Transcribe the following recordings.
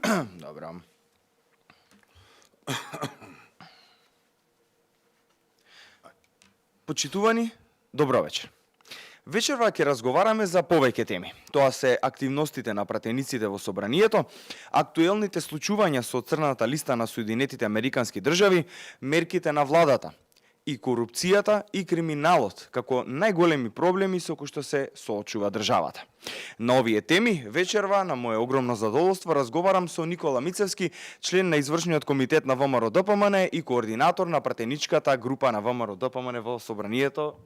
Добро. Почитувани, добро вечер. Вечерва ќе разговараме за повеќе теми. Тоа се активностите на пратениците во собранието, актуелните случувања со црната листа на Соединетите Американски држави, мерките на владата и корупцијата и криминалот како најголеми проблеми со кои што се соочува државата. На овие теми вечерва на мое огромно задоволство разговарам со Никола Мицевски, член на извршниот комитет на ВМРО-ДПМН и координатор на пратеничката група на ВМРО-ДПМН во собранието.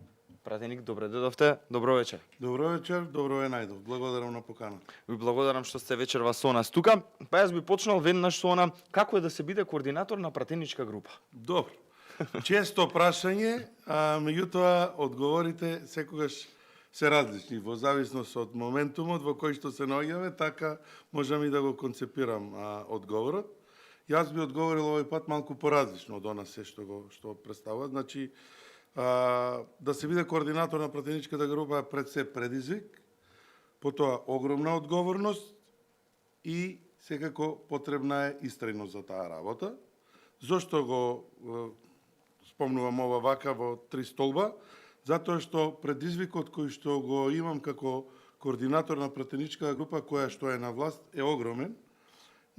Пратеник, добре дојдовте. Добро вечер. Добро вечер, добро ве најдов. Благодарам на поканата. Ви благодарам што сте вечерва со нас тука. Па јас би почнал веднаш со она како е да се биде координатор на пратеничка група. Добро. Често прашање, а меѓутоа одговорите секогаш се различни во зависност од моментумот во кој што се наоѓаме, така можам и да го концепирам одговорот. Јас би одговорил овој пат малку поразлично од она се што представува. Значи, да се биде координатор на пратеничката група е пред се предизвик, потоа огромна одговорност и секако потребна е истрајност за таа работа. Зошто го спомнувам ова вака во три столба? Затоа што предизвикот кој што го имам како координатор на пратеничката група, која што е на власт, е огромен.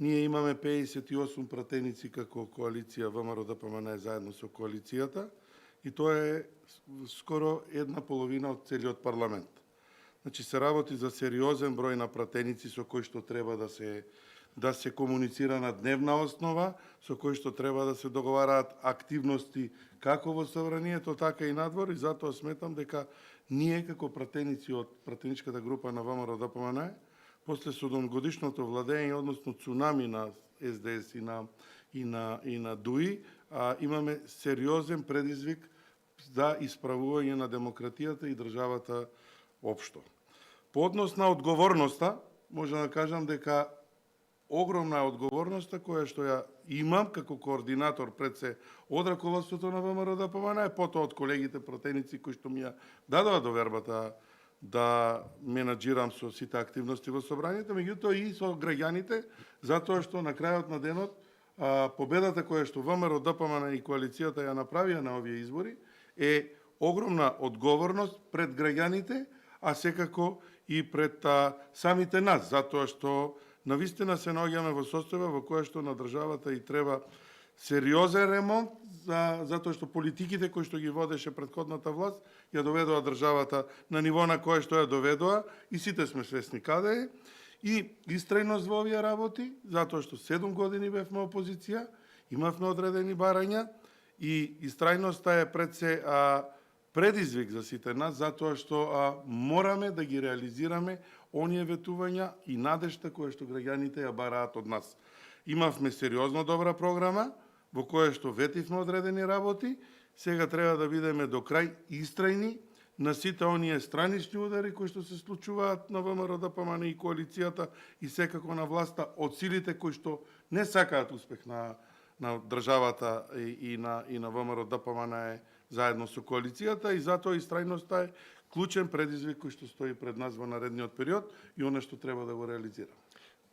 Ние имаме 58 пратеници како коалиција ВМРО-ДПМН заедно со коалицијата, и тоа е скоро една половина од целиот парламент. Значи се работи за сериозен број на пратеници со кои што треба да се комуницира на дневна основа, со кои што треба да се договараат активности како во собранието, така и надвор, и затоа сметам дека ние како пратеници од пратеничката група на ВМРО-ДПМН, после 7-годишното владење, односно цунами на СДС и на ДУИ, имаме сериозен предизвик за исправување на демократијата и државата општо. По однос на одговорноста, може да кажам дека огромна е одговорноста која што ја имам како координатор пред се од раководството на ВМРО-ДПМН, потоа од колегите пратеници кои што ми ја дадоа довербата да менаџирам со сите активности во собранието, меѓутоа и со граѓаните, затоа што на крајот на денот победата која што ВМРО-ДПМН и коалицијата ја направија на овие избори е огромна одговорност пред граѓаните, а секако и пред самите нас, затоа што навистина се наоѓаме во состојба во која што на државата и треба сериозен ремонт, затоа што политиките кои што ги водеше претходната власт ја доведоа државата на ниво на кое што ја доведоа, и сите сме свесни каде е, и истрајност во овие работи, затоа што 7 години бевме опозиција, имавме одредени барања, и истрајноста е пред се предизвик за сите нас, затоа што мораме да ги реализираме оние ветувања и надежта која што граѓаните ја бараат од нас. Имавме сериозно добра програма, во која што ветивме одредени работи, сега треба да бидеме до крај истрајни на сите оние странични удари кои што се случуваат на ВМРО-ДПМН и коалицијата и секако на власта од силите кои што не сакаат успех на државата и на ВМРО-ДПМН заедно со коалицијата, и затоа истрајноста е клучен предизвик кој што стои пред нас во наредниот период и оно што треба да го реализираме.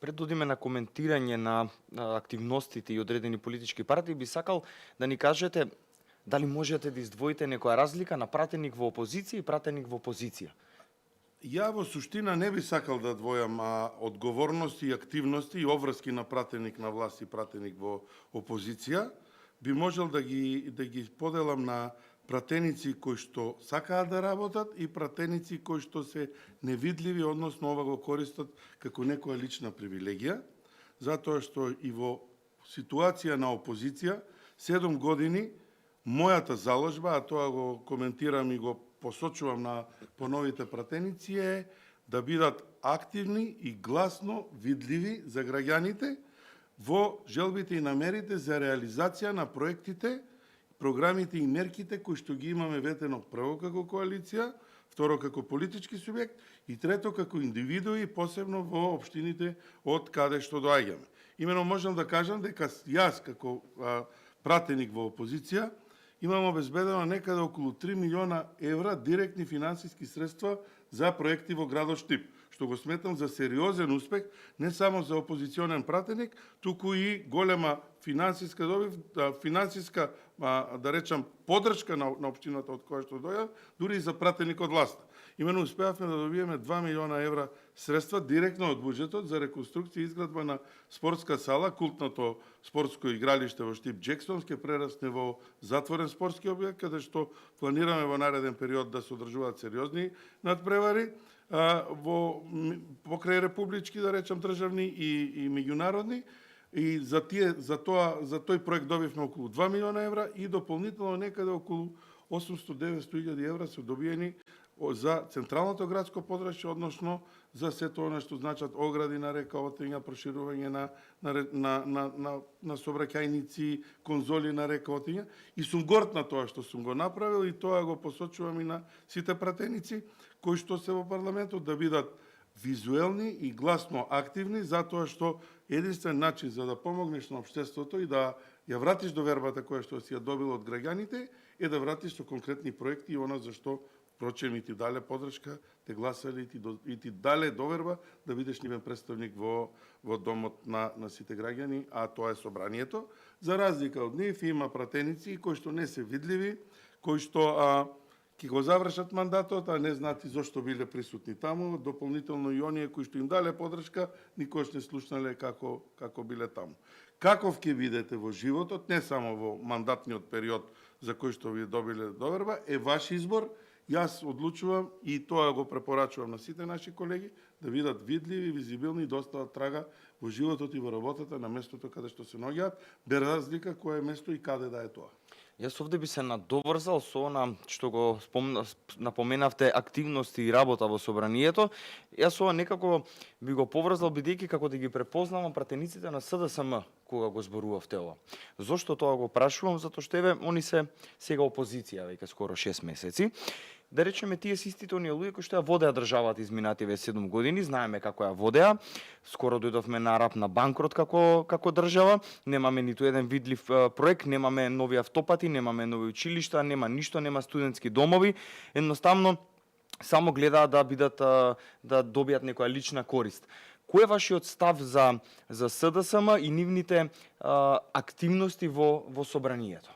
Пред да одиме на коментирање на активностите и одредени политички партии, би сакал да ни кажете дали можете да издвоите некоја разлика на пратеник во опозиција и пратеник во позиција? Ја во суштина не би сакал да двојам одговорности и активности и обврски на пратеник на власт и пратеник во опозиција. Би можел да ги поделам на пратеници кои што сакаат да работат и пратеници кои што се невидливи, односно ова го користат како некоја лична привилегија, затоа што и во ситуација на опозиција 7 години мојата заложба, а тоа го коментирам и го посочувам на поновите пратеници, е да бидат активни и гласно видливи за граѓаните во желбите и намерите за реализација на проектите, програмите и мерките кои што ги имаме ветено прво како коалиција, второ како политички субјект и трето како индивидуи, посебно во општините од каде што доаѓаме. Имено можам да кажам дека јас како пратеник во опозиција имам обезбедено некаде околу 3 милиона евра директни финансиски средства за проекти во градот Штип, што го сметам за сериозен успех, не само за опозиционен пратеник, туку и голема финансиска добив, финансиска, да речам, поддршка на општината од која што дојде, дури и за пратеник од власта. Имено успеавме да добиеме 2 милиона евра средства директно од буџетот за реконструкција и изградба на спортска сала, култното спортско игралиште во Штип Джексон ќе прерасне во затворен спортски објект, каде што планираме во нареден период да се одржуваат сериозни надпревари во покрај републички, да речам, државни и меѓународни. И за тој проект добивме околу 2 милиона евра и дополнително некаде околу 800-900 илјади евра се добиени за централното градско подрачје, односно за сето она што значат огради на река Отиња, проширување на сообраќајници, конзоли на река Отиња. И сум горд на тоа што сум го направил и тоа го посочувам и на сите пратеници кои што се во парламентот да бидат визуелни и гласно активни, затоа што единствен начин за да помогнеш на општеството и да ја вратиш довербата која што си ја добил од граѓаните е да вратиш со конкретни проекти и она за што впрочем и ти дале поддршка, те гласали и ти дале доверба да бидеш нивен представник во домот на сите граѓани, а тоа е собранието. За разлика од нив има пратеници кои што не се видливи, кои што ќе го завршат мандатот, а не знаат и зошто биле присутни таму, дополнително и оние кои што им дале поддршка, никош не слушнале како биле таму. Каков ќе бидете во животот, не само во мандатниот период за кој што ви добиле доверба, е ваш избор. Јас одлучувам и тоа го препорачувам на сите наши колеги да бидат видливи, визибилни и да остават трага во животот и во работата на местото каде што се наоѓаат, без разлика кое е место и каде да е тоа. Јас овде би се надоврзал со она што го напоменавте активности и работа во собранието. Јас ова некако би го поврзал бидејќи како да ги препознавам пратениците на СДСМ кога го зборувавте ова. Зошто тоа го прашувам? Затоа што они се сега опозиција веќе скоро 6 месеци. Да речеме, тие се истите оние луѓе кои што ја водеа државата изминативе 7 години, знаеме како ја водеа. Скоро дојдовме на рап на банкрот како држава, немаме ниту еден видлив проект, немаме нови автопати, немаме нови училишта, нема ништо, нема студентски домови. Едноставно само гледаат да бидат да добијат некоја лична корист. Кој е вашиот став за СДСМ и нивните активности во собранието?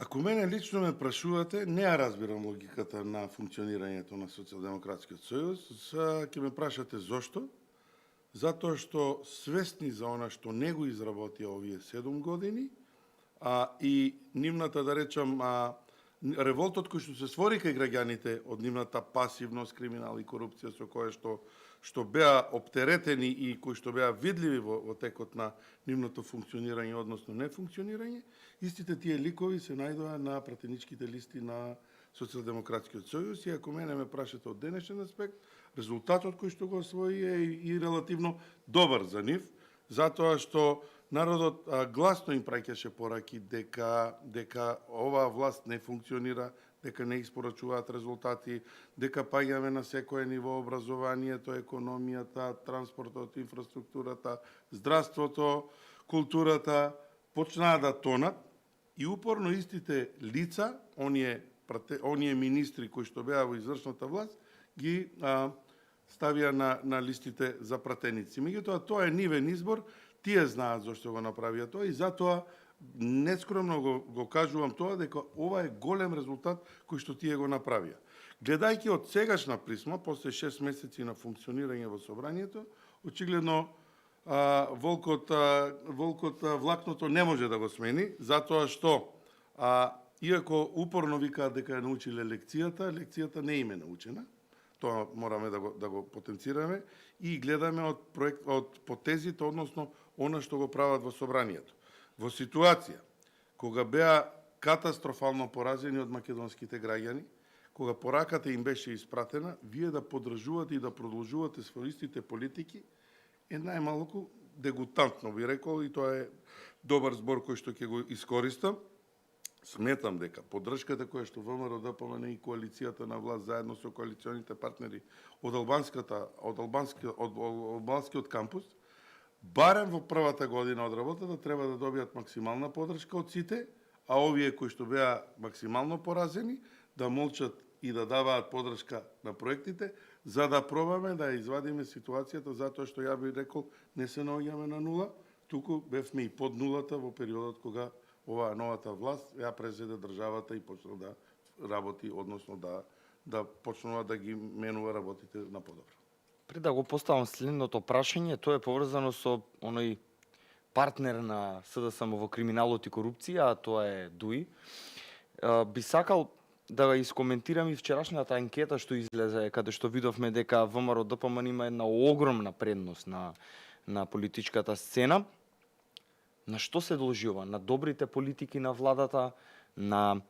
Ако мене лично ме прашувате, не ја разбирам логиката на функционирањето на Социјалдемократскиот сојуз. Ќе ме прашате зошто? Затоа што свесни за она што не го изработија овие 7 години, и нивната, да речам, револтот кој што се створи кај граѓаните од нивната пасивност, криминал и корупција со која што беа оптеретени и кои што беа видливи во текот на нивното функционирање, односно нефункционирање, истите тие ликови се најдоа на пратеничките листи на Социјалдемократскиот сојуз и ако мене ме прашате од денешен аспект, резултатот кој што го освои е и релативно добар за нив, затоа што народот гласно им праќаше пораки дека оваа власт не функционира, дека не испорачуваат резултати, дека паѓаме на секое ниво образованието, економијата, транспортот, инфраструктурата, здравството, културата, почнаа да тонат и упорно истите лица, оние министри кои што беа во извршната власт, ги ставија на листите за пратеници. Меѓутоа, тоа е нивен избор, тие знаат зашто го направија тоа и затоа нескромно го кажувам тоа дека ова е голем резултат кој што тие го направија. Гледајќи од сегашна призма, после 6 месеци на функционирање во собранието, очигледно волкот влакното не може да го смени, затоа што иако упорно викаат дека ја научиле лекцијата не им е научена. Тоа мораме да го потенцираме и гледаме од потезите, односно она што го прават во собранието. Во ситуација кога беа катастрофално поразени од македонските граѓани, кога пораката им беше испратена, вие да поддржувате и да продолжувате своистите политики е најмалку дегутантно, би рекол, и тоа е добар збор кој што ќе го искористам. Сметам дека поддршката која што ВМРО, ДПМН и коалицијата на власт заедно со коалиционите партнери од албанскиот кампус, барем во првата година од работата треба да добијат максимална поддршка од сите, а овие кои што беа максимално поразени да молчат и да даваат поддршка на проектите, за да пробаме да ја извадиме ситуацијата, затоа што ја би рекол не се наоѓаме на нула, туку бевме и под нулата во периодот кога оваа новата власт ја презеде државата и почна да работи, односно да почнува да ги менува работите на подобро. Пред да го поставам следното прашање, тоа е поврзано со оној партнер на СДСМ во криминалот и корупција, а тоа е ДУИ. Би сакал да го искоментирам и вчерашната анкета што излезе, каде што видовме дека ВМРО ДПМН има една огромна предност на политичката сцена. На што се должи ова? На добрите политики на владата, на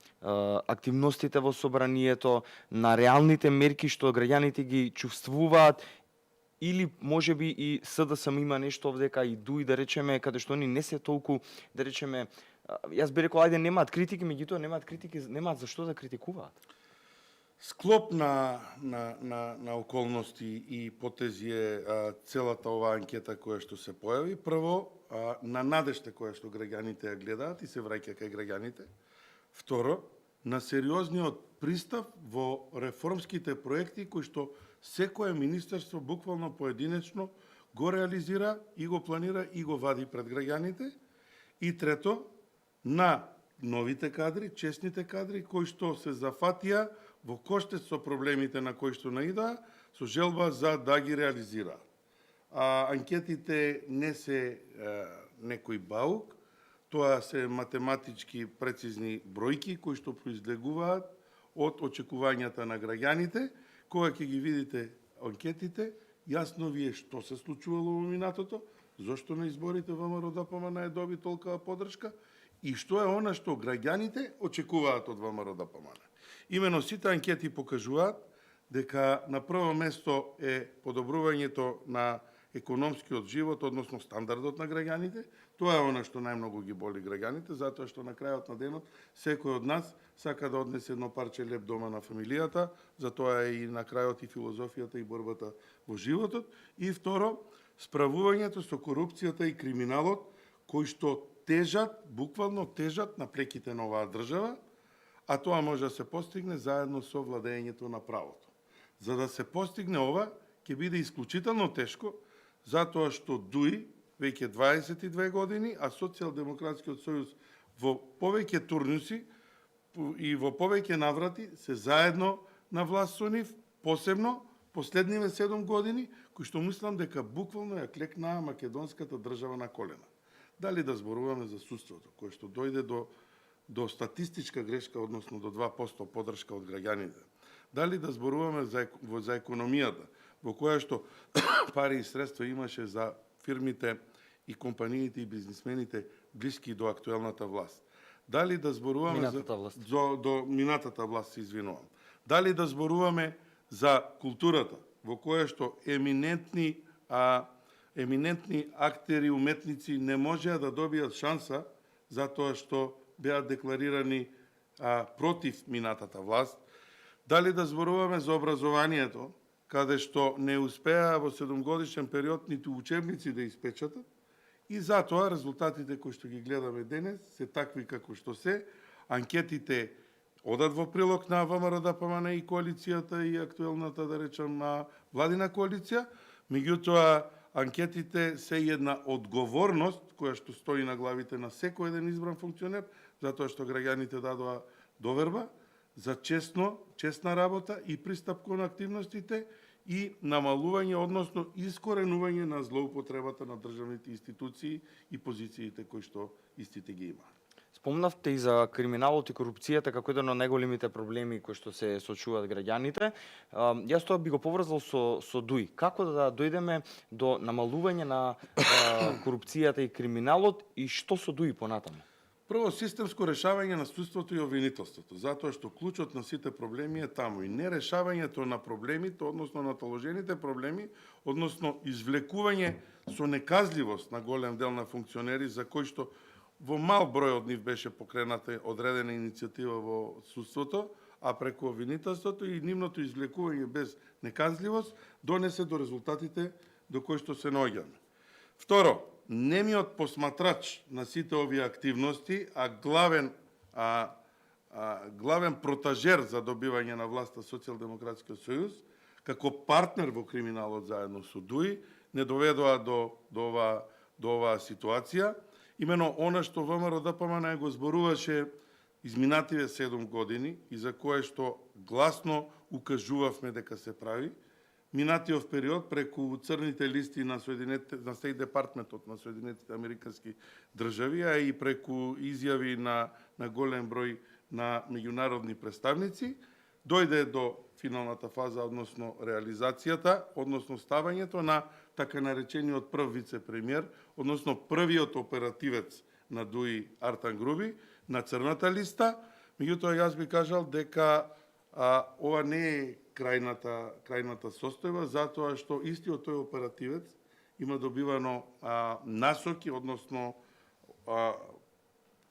активностите во собранието, на реалните мерки што граѓаните ги чувствуваат, или можеби и СДСМ има нешто овдека и ДУИ, да речеме, каде што они не се толку, да речеме, јас би рекол, ајде, немаат критики, меѓутоа немаат критики, немаат зашто да критикуваат. Склоп на околности и потези е целата оваа анкета која што се појави. Прво, на надежта која што граѓаните ја гледаат и се враќа кај граѓаните. Второ, на сериозниот пристап во реформските проекти кои што секое министерство буквално поединечно го реализира и го планира и го вади пред граѓаните. И трето, на новите кадри, честните кадри кои што се зафатија во коштец со проблемите на кои што наидаа, со желба за да ги реализираат. Анкетите не се некој баук, тоа се математички прецизни бројки кои што произлегуваат од очекувањата на граѓаните. Кога ќе ги видите анкетите, јасно ви е што се случувало во минатото, зошто на изборите ВМРО ДПМН е доби толкова поддршка и што е она што граѓаните очекуваат од ВМРО ДПМН. Имено сите анкети покажуваат дека на прво место е подобрувањето на економскиот живот, односно стандардот на граѓаните. Тоа е она што најмногу ги боли граѓаните, затоа што на крајот на денот секој од нас сака да однесе едно парче леп дома на фамилијата, затоа е и на крајот и филозофијата и борбата во животот. И второ, справувањето со корупцијата и криминалот, кои што тежат, буквално тежат на плеките на оваа држава, а тоа може да се постигне заедно со владењето на правото. За да се постигне ова, ќе биде исклучително тешко, затоа што ДУИ веќе 22 години, а Социјалдемократскиот сојуз во повеќе турнуси и во повеќе наврати се заедно на власт со нив, посебно последниве 7 години, кои што мислам дека буквално ја клекнаа македонската држава на колена. Дали да зборуваме за судството, кое што дојде до статистичка грешка, односно до 2% поддршка од граѓаните. Дали да зборуваме за економијата, во која што пари и средства имаше за фирмите и компаниите и бизнисмените блиски до актуелната власт. Дали да зборуваме до минатата власт, се извинувам. Дали да зборуваме за културата, во која што еминентни актери, уметници не можеа да добијат шанса затоа што беа декларирани против минатата власт. Дали да зборуваме за образованието, каде што не успеа во 7-годишен период ниту учебници да испечатат, и затоа резултатите кои што ги гледаме денес се такви како што се. Анкетите одат во прилог на ВМРО ДПМН и коалицијата и актуелната, да речам, владина коалиција, меѓутоа анкетите се една одговорност која што стои на главите на секој еден избран функционер, затоа што граѓаните дадоа доверба за честна работа и пристап кон активностите и намалување, односно искоренување на злоупотребата на државните институции и позициите кои што истите ги има. Спомнавте и за криминалот и корупцијата како еден од најголемите проблеми кои што се сочуваат граѓаните. Јас тоа би го поврзал со ДУИ. Како да дојдеме до намалување на корупцијата и криминалот и што со ДУИ понатаму? Прво, системско решавање на судството и обвинителството, затоа што клучот на сите проблеми е таму и не решавањето на проблемите, односно на натоложените проблеми, односно извлекување со неказливост на голем дел на функционери за кои што во мал број од нив беше покрената одредена иницијатива во судството, а преку обвинителството и нивното извлекување без неказливост донесе до резултатите до кои што се наоѓаме. Второ, немиот посматрач на сите овие активности, главен протажер за добивање на власта Социјалдемократскиот сојуз, како партнер во криминалот заедно со ДУИ, не доведоа до оваа ситуација. Имено она што ВМРО ДПМН го зборуваше изминативе 7 години и за кое што гласно укажувавме дека се прави, минатиот период преку црните листи на Стейт Департментот на Соединетите Американски држави, а и преку изјави на голем број на меѓународни представници, дојде до финалната фаза, односно реализацијата, односно ставањето на така наречениот прв вице-премиер, односно првиот оперативец на ДУИ Артан Груби на црната листа. Меѓутоа, јас би кажал дека ова не е крајната состојба, затоа што истиот тој оперативец има добивано насоки, односно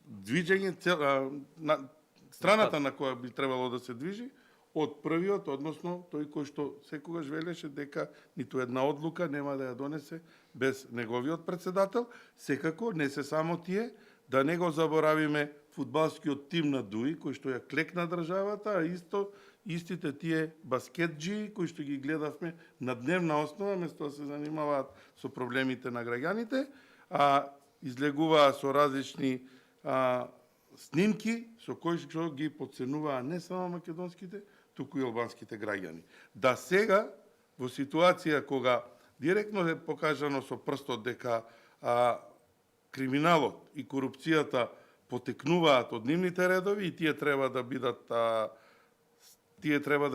движење, страната на која би требало да се движи, од првиот, односно тој кој што секогаш велеше дека ниту една одлука нема да ја донесе без неговиот председател. Секако, не се само тие, да не го заборавиме фудбалскиот тим на ДУИ, кој што ја клекна државата, а истите тие баскетџии, кои што ги гледавме на дневна основа, место да се занимаваат со проблемите на граѓаните, излегуваа со различни снимки со кои што ги потценуваа не само македонските, туку и албанските граѓани. Да сега, во ситуација кога директно е покажано со прстот дека криминалот и корупцијата потекнуваат од нивните редови и тие треба да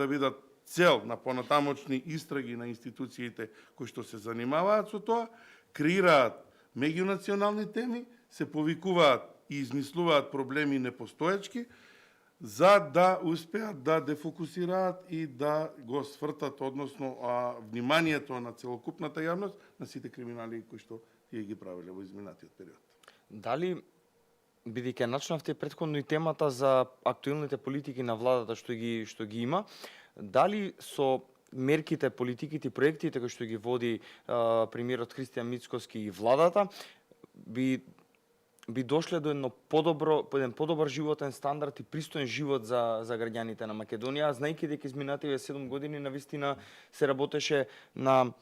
бидат цел на понатамочни истраги на институциите кои што се занимаваат со тоа, креираат меѓунационални теми, се повикуваат и измислуваат проблеми непостоечки, за да успеат да дефокусираат и да го свртат, односно вниманието на целокупната јавност на сите криминали кои што тие ги правеле во изминатиот период. Дали, бидејќи начнавте претходно и темата за актуелните политики на владата што ги има, дали со мерките, политиките и проектите кои што ги води премиерот Христијан Мицкоски и владата, би дошле до еден подобар животен стандард и пристоен живот за граѓаните на Македонија, знаејќи дека изминативе 7 години навистина се работеше на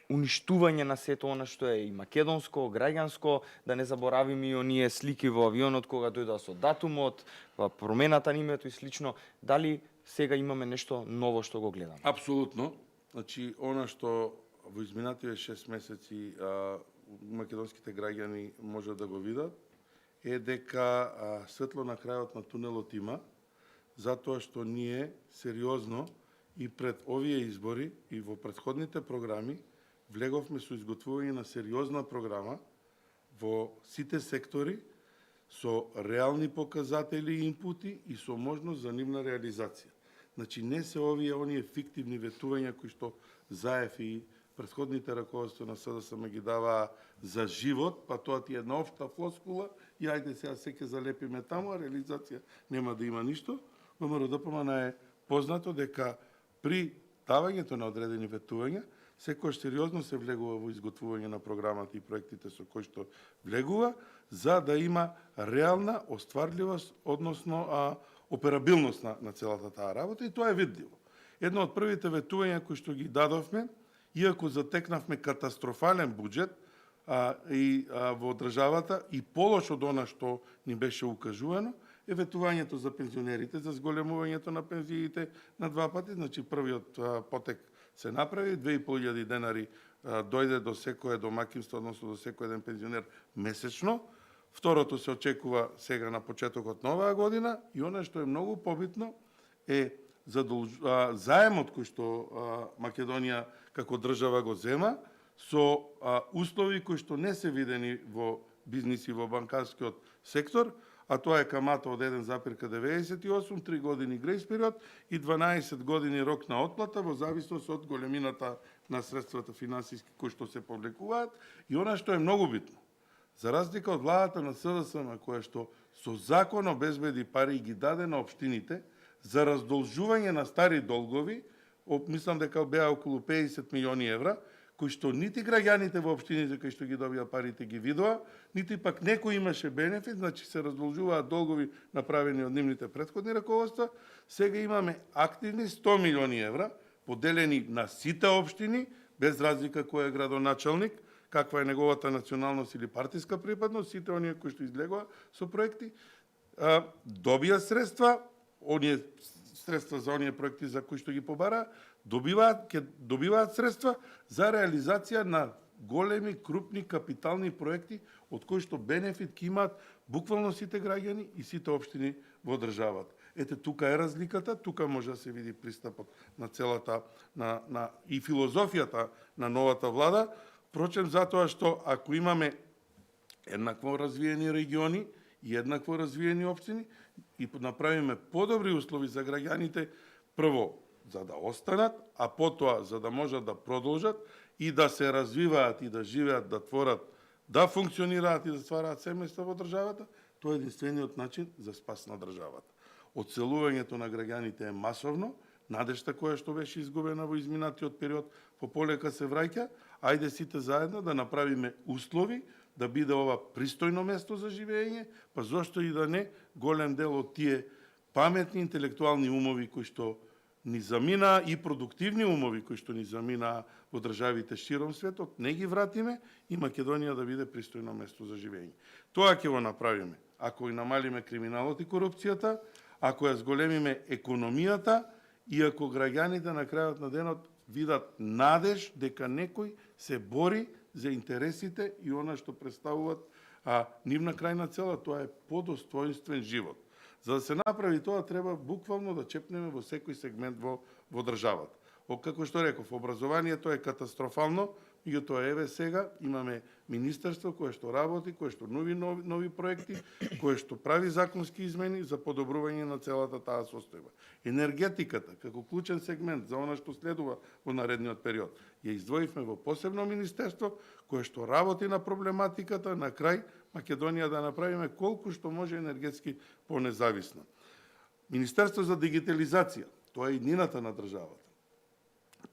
уништување на сето она што е и македонско, граѓанско, да не заборавиме и оние слики во авионот кога дојдоа со датумот, промената на името и слично. Дали сега имаме нешто ново што го гледаме? Апсолутно. Значи, она што во изминативе 6 месеци македонските граѓани може да го видат, е дека светло на крајот на тунелот има, затоа што ние сериозно и пред овие избори и во претходните програми влеговме со изготвување на сериозна програма во сите сектори со реални показатели и инпути и со можност за нивна реализација. Значи, не се оние фиктивни ветувања кои што Заев и претходните раководства на СДСМ ги даваа за живот, па тоа ти е една општа флоскула и ајде сега се ќе залепиме таму, а реализација нема да има ништо. ВМРО ДПМН е познато дека при давањето на одредени ветувања, секојаш сериозно се влегува во изготвување на програмата и проектите со кои што влегува, за да има реална остварливост, односно операбилност на целата таа работа, и тоа е видливо. Едно од првите ветувања кои што ги дадовме, иако затекнавме катастрофален буџет во државата и полош од она што ни беше укажувано, е ветувањето за пензионерите, за зголемувањето на пензиите на 2 пати. Значи, првиот потек се направи, 2500 денари дојде до секое домакинство, односно до секој еден пензионер месечно. Второто се очекува сега на почетокот на оваа година, и она што е многу побитно е заемот кој што Македонија како држава го зема, со услови кои што не се видени во бизнис и во банкарскиот сектор, а тоа е камата од 1,98, 3 години грејс период и 12 години рок на отплата во зависност од големината на средствата финансиски кои што се повлекуваат. И она што е многу битно, за разлика од владата на СДСМ, која што со закон обезбеди пари и ги даде на општините за раздолжување на стари долгови, мислам дека беа околу 50 милиони евра, кои што нити граѓаните во општините кои што ги добија парите ги видоа, нити пак некој имаше бенефит, значи се раздолжуваат долгови направени од нивните претходни раководства. Сега имаме активни 100 милиони евра поделени на сите општини, без разлика кој е градоначалник, каква е неговата националност или партиска припадност, сите оние кои што излегува со проекти, добија средства, оние средства за оние проекти за кои што ги побара, добиваат средства за реализација на големи, крупни, капитални проекти, од кои што бенефит ќе имаат буквално сите граѓани и сите општини во државата. Ете, тука е разликата, тука може да се види пристапот на целата, и филозофијата на новата влада, впрочем затоа што ако имаме еднакво развиени региони и еднакво развиени општини и направиме подобри услови за граѓаните, прво за да останат, а потоа за да можат да продолжат и да се развиваат и да живеат, да творат, да функционираат и да ствараат семејства во државата, тоа е единствениот начин за спас на државата. Одселувањето на граѓаните е масовно, надежта која што беше изгубена во изминатиот период пополека се враќа, ајде сите заедно да направиме услови да биде ова пристојно место за живење, па зошто и да не голем дел од тие паметни интелектуални умови кои што ни заминаа и продуктивни умови кои што ни заминаа во државите широм светот, не ги вратиме и Македонија да биде пристојно место за живење. Тоа ќе го направиме ако и намалиме криминалот и корупцијата, ако ја зголемиме економијата и ако граѓаните на крајот на денот видат надеж дека некој се бори за интересите и она што представуваат нивна крајна цела, тоа е подостоинствен живот. За да се направи тоа, треба буквално да чепнеме во секој сегмент во државата. Како што реков, образованието е катастрофално, меѓутоа еве сега имаме министерство кое што работи, кое што нови проекти, кое што прави законски измени за подобрување на целата таа состојба. Енергетиката, како клучен сегмент за она што следува во наредниот период, ја издвоивме во посебно министерство кое што работи на проблематиката, на крај Македонија да направиме колку што може енергетски понезависна. Министерство за дигитализација, тоа е иднината на државата.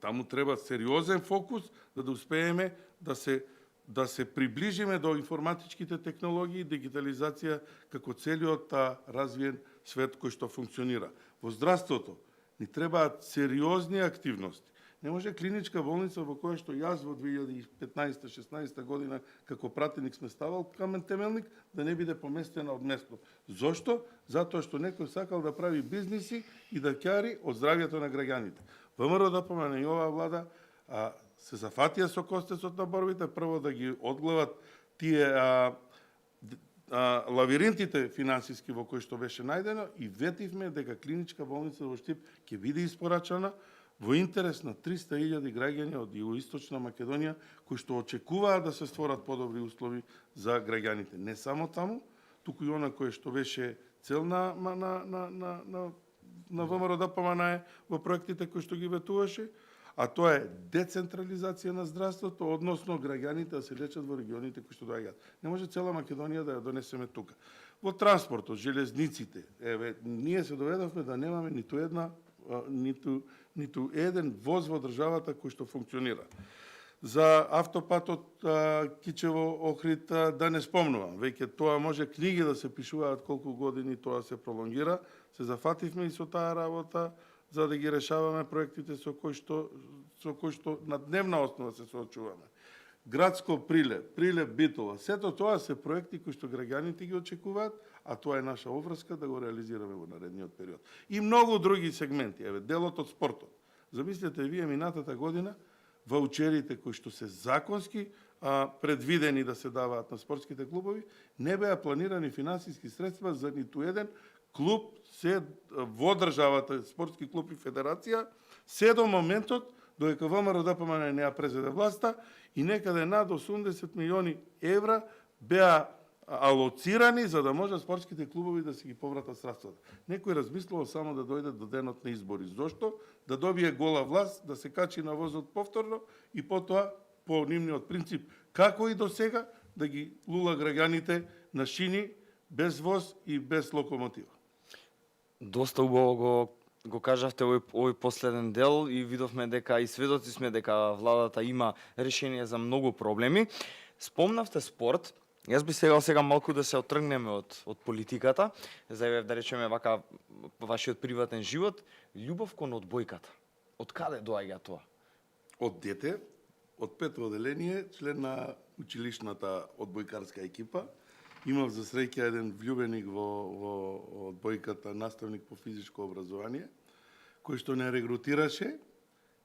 Таму треба сериозен фокус да успееме да се приближиме до информатичките технологии и дигитализација како целиот развиен свет кој што функционира. Во здравството ни требаат сериозни активности. Не може клиничка болница во која што јас во 2015-16 година како пратеник сме ставал камен темелник да не биде поместена од место. Зошто? Затоа што некој сакал да прави бизниси и да ќари од здравјето на граѓаните. ВМРО ДПМН и оваа влада се зафатија со костецот на борбите, прво да ги одгледат тие лавиринтите финансиски во кои што беше најдено и ветивме дека клиничка болница во Штип ќе биде испорачана во интерес на 300.000 граѓани од југоисточна Македонија кои што очекуваат да се створат подобри услови за граѓаните. Не само таму, туку и она кое што беше цел на ВМРО ДПМН во проектите кои што ги ветуваше, а тоа е децентрализација на здравството, односно граѓаните да се лечат во регионите кои што доаѓаат. Не може цела Македонија да ја донесеме тука. Во транспортот, железниците, ние се доведовме да немаме ниту еден воз во државата кој што функционира. За автопатот Кичево-Охрид да не спомнувам, веќе тоа може книги да се пишуваат колку години тоа се пролонгира, се зафативме и со таа работа за да ги решаваме проектите со кои што на дневна основа се соочуваме. Градско Прилеп Битола, сето тоа се проекти кои што граѓаните ги очекуваат, а тоа е наша обврска да го реализираме во наредниот период. И многу други сегменти, делот од спортот. Замислете вие минатата година ваучерите кои што се законски предвидени да се даваат на спортските клубови, не беа планирани финансиски средства за ниту еден клуб во државата, спортски клуб и федерација, се до моментот додека ВМРО ДПМН не ја презеде власта и некаде над 80 милиони евра беа алоцирани за да може спортските клубови да се ги повратат средствата. Некој размислувал само да дојде до денот на избори. Зошто? Да добие гола власт, да се качи на возот повторно и потоа по нивниот принцип, како и до сега, да ги лула граѓаните на шини без воз и без локомотива. Доста убаво го кажавте овој последен дел и видовме дека и сведоци сме дека владата има решение за многу проблеми. Спомнавте спорт. Јас би сега малку да се отргнеме од политиката, зајавев да речеме вака вашиот приватен живот, љубов кон одбојката. Од каде доаѓа тоа? Од дете, од пето оделение, член на училишната одбојкарска екипа. Имав за среќа еден влюбеник во одбојката, наставник по физичко образование, кој што не регрутираше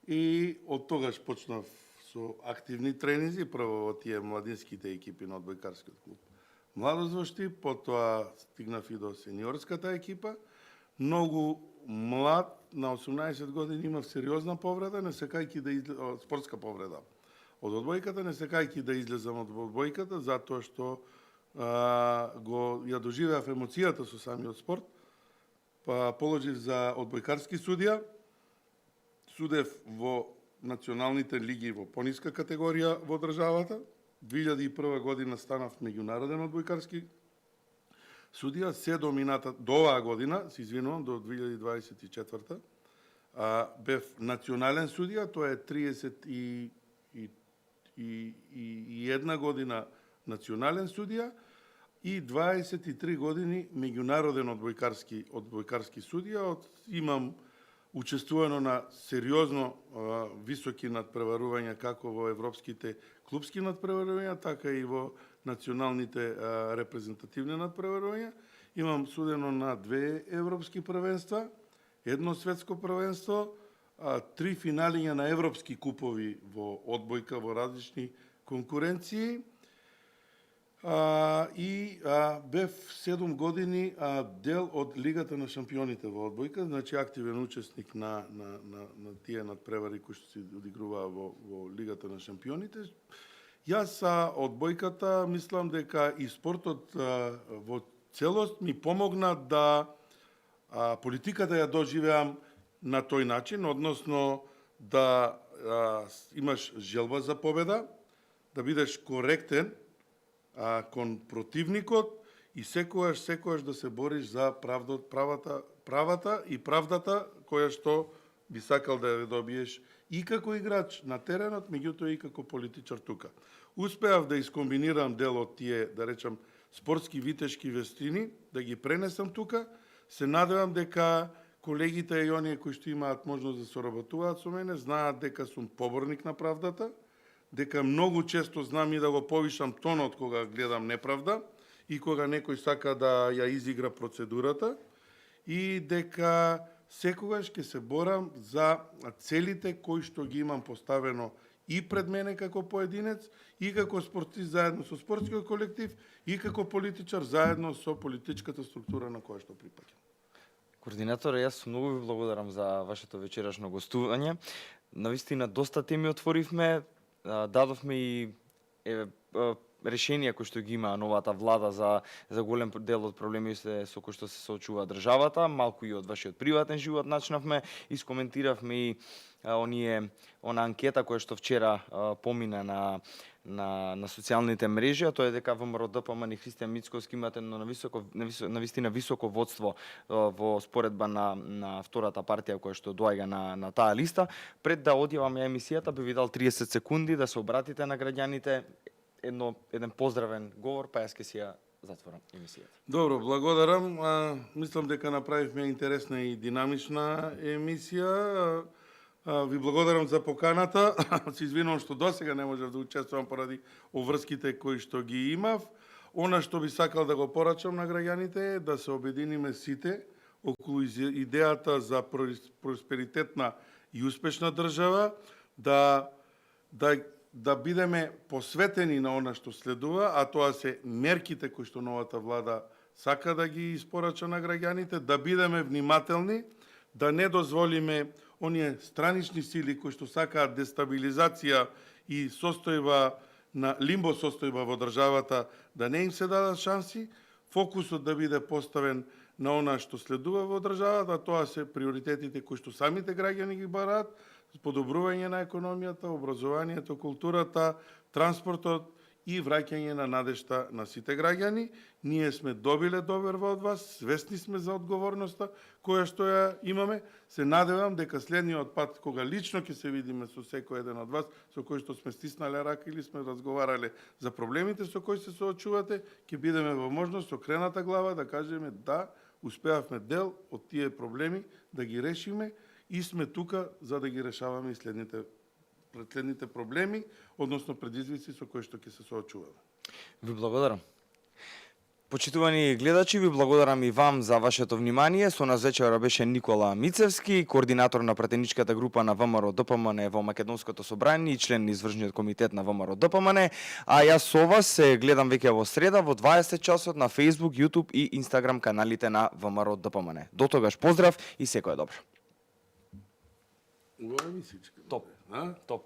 и од тогаш почнав со активни тренинзи, прво во тие младинските екипи на одбојкарскиот клуб Младост во Штип, потоа стигнав и до сениорската екипа. Многу млад, на 18 години имав сериозна повреда, не сакајќи да излезам, спортска повреда од одбојката, не сакајќи да излезам од одбојката, затоа што ја доживеав емоцијата со самиот спорт. Па положив за одбојкарски судија, судев во националните лиги во пониска категорија во државата. 2001 година станав меѓународен одбојкарски судија, се до оваа година, се извинувам, до 2024 бев национален судија, тоа е 31 година национален судија и 23 години меѓународен одбојкарски судија. Имам учествувано на сериозно високи надпреварувања како во европските клубски надпреварувања, така и во националните репрезентативни надпреварувања. Имам судено на 2 европски првенства, 1 светско првенство, 3 финалиња на европски купови во одбојка во различни конкуренции. Бев 7 години дел од Лигата на шампионите во одбојка, значи активен учесник на тие надпревари кои што се одигруваа во Лигата на шампионите. Јас одбојката мислам дека и спортот во целост ми помогна да политиката ја доживеам на тој начин, односно да имаш желба за победа, да бидеш коректен кон противникот и секогаш да се бориш за правата и правдата која што би сакал да ја добиеш и како играч на теренот, меѓутоа и како политичар тука. Успеав да искомбинирам дел од тие, да речам, спортски витешки вестини, да ги пренесам тука. Се надевам дека колегите и оние кои што имаат можност да соработуваат со мене, знаат дека сум поборник на правдата, дека многу често знам и да го повишам тонот кога гледам неправда и кога некој сака да ја изигра процедурата и дека секогаш ќе се борам за целите кои што ги имам поставено и пред мене како поединец, и како спортист заедно со спортскиот колектив, и како политичар заедно со политичката структура на која што припаѓам. Координатор, јас многу ви благодарам за вашето вечерашно гостување. Навистина доста теми отворивме, дадовме и решенија кои што ги има новата влада за голем дел од проблемите со кои што се соочува државата, малку и од вашиот приватен живот начнавме, искоментиравме и она анкета која што вчера помина на социјалните мрежи, а тоа е дека ВМРО ДПМН и Христијан Мицковски имате на вистина високо водство во споредба на втората партија која што доаѓа на таа листа. Пред да одјавам ја емисијата, би ви дал 30 секунди да се обратите на граѓаните, еден поздравен говор, па јас ќе си ја затворам емисијата. Добро, благодарам. Мислам дека направивме интересна и динамична емисија. Ви благодарам за поканата. Се извинувам што досега не можев да учествувам поради обврските кои што ги имав. Она што би сакал да го порачам на граѓаните е да се обединиме сите околу идејата за просперитетна и успешна држава, да бидеме посветени на она што следува, а тоа се мерките кои што новата влада сака да ги испорача на граѓаните, да бидеме внимателни, да не дозволиме оние странични сили кои што сакаат дестабилизација и состојба на лимбо состојба во државата, да не им се дадат шанси, фокусот да биде поставен на она што следува во државата, тоа се приоритетите кои што самите граѓани ги бараат, подобрување на економијата, образованието, културата, транспортот и враќање на надежта на сите граѓани. Ние сме добиле доверба од вас, свесни сме за одговорноста која што ја имаме. Се надевам дека следниот пат, кога лично ќе се видиме со секој еден од вас, со кој што сме стиснале рака или сме разговарале за проблемите со кои се соочувате, ќе бидеме во можност со крената глава да кажеме да, успеавме дел од тие проблеми да ги решиме и сме тука за да ги решаваме и следните проблеми, односно предизвици со кои што ќе се соочуваме. Ви благодарам. Почитувани гледачи, ви благодарам и вам за вашето внимание. Со нас вечера беше Никола Мицевски, координатор на пратеничката група на ВМРО ДПМН во Македонското собрание и член на извршниот комитет на ВМРО ДПМН. А јас со вас се гледам веќе во среда во 20 часот на Facebook, YouTube и Instagram каналите на ВМРО ДПМН. До тогаш поздрав и секое добро. Убава мисичка. Топ. А? Топ.